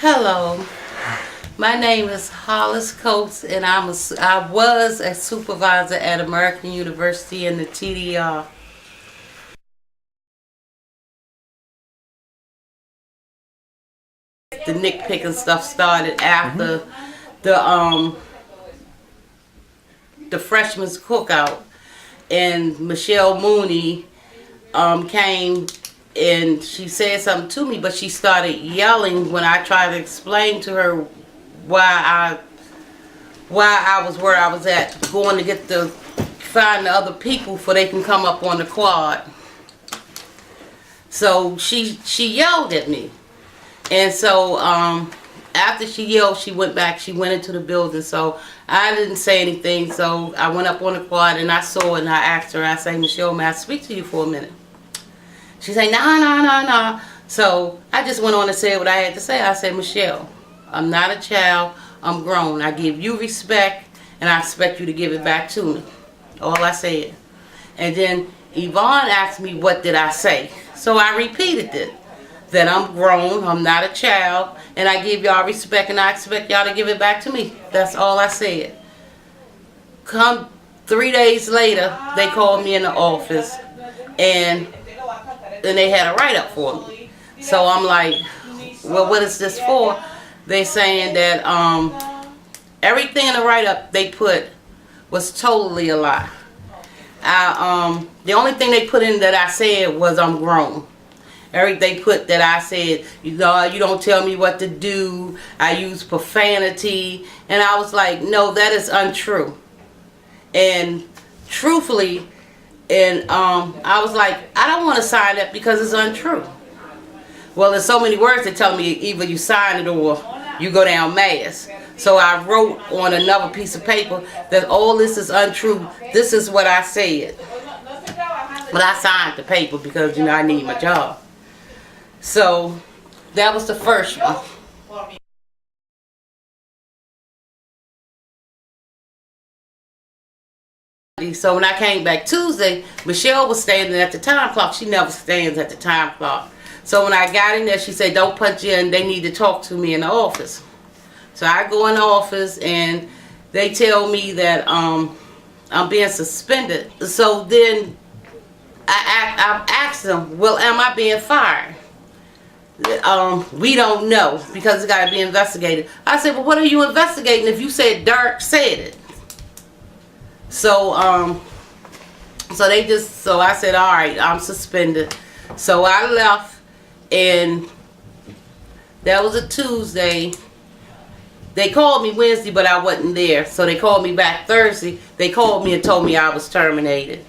Hello, my name is Hollis Coates, and I was a supervisor at American University in the TDR. The nitpicking stuff started after the freshman's cookout, and Michelle Mooney came and she said something to me, but she started yelling when I tried to explain to her why I was where I was at, going to find the other people so they can come up on the quad. So she yelled at me, and so after she yelled, she went into the building. So I didn't say anything. So I went up on the quad and I saw it, and I asked her, I say, Michelle, may I speak to you for a minute? She said, nah. So I just went on and said what I had to say. I said, Michelle, I'm not a child. I'm grown. I give you respect, and I expect you to give it back to me. All I said. And then Yvonne asked me, what did I say? So I repeated it. That I'm grown, I'm not a child, and I give y'all respect, and I expect y'all to give it back to me. That's all I said. Come 3 days later, they called me in the office, and then they had a write-up for me. So I'm like, well, what is this for? They saying that everything in the write-up they put was totally a lie. The only thing they put in that I said was I'm grown. Everything put that I said, you don't tell me what to do. I use profanity. And I was like, no, that is untrue. And truthfully, I was like, I don't want to sign that because it's untrue. Well, there's so many words that tell me either you sign it or you go down mass. So I wrote on another piece of paper that all this is untrue. This is what I said. But I signed the paper because, I need my job. So that was the first one. So when I came back Tuesday, Michelle was standing at the time clock. She never stands at the time clock. So when I got in there, she said, don't punch in. They need to talk to me in the office. So I go in the office, and they tell me that I'm being suspended. So then I asked them, well, am I being fired? We don't know because it's got to be investigated. I said, well, what are you investigating if you said Dirk said it? So so I said, all right, I'm suspended. So I left, and that was a Tuesday. They called me Wednesday, but I wasn't there. So they called me back Thursday. They called me and told me I was terminated.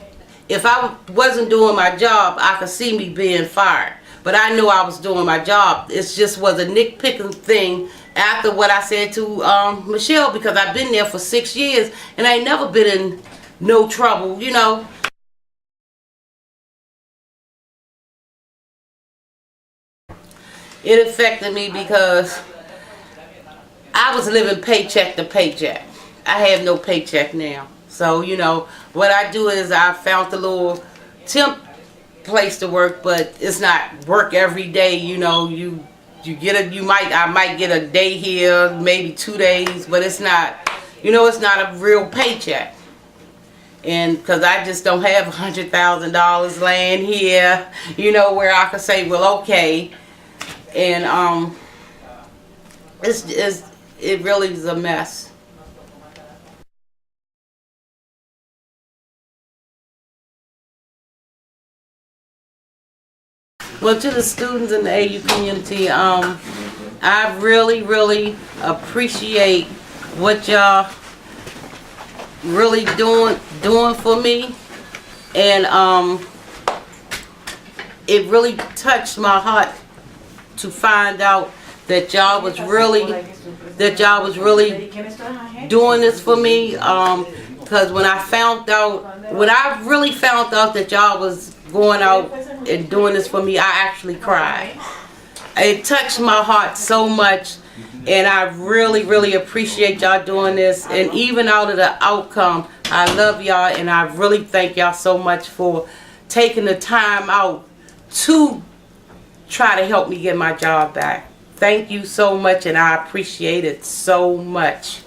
If I wasn't doing my job, I could see me being fired. But I knew I was doing my job. It just was a nitpicking thing after what I said to Michelle, because I've been there for 6 years and I ain't never been in no trouble, It affected me because I was living paycheck to paycheck. I have no paycheck now. So, what I do is I found a little temp place to work, but it's not work every day. I might get a day here, maybe 2 days, but it's not, it's not a real paycheck. And because I just don't have $100,000 laying here, where I could say, well, okay. And it really is a mess. Well, to the students in the AU community, I really appreciate what y'all really doing for me, and it really touched my heart to find out that y'all was really doing this for me. Because when I really found out that y'all was going out and doing this for me, I actually cried. It touched my heart so much, and I really appreciate y'all doing this. And even out of the outcome, I love y'all, and I really thank y'all so much for taking the time out to try to help me get my job back. Thank you so much, and I appreciate it so much.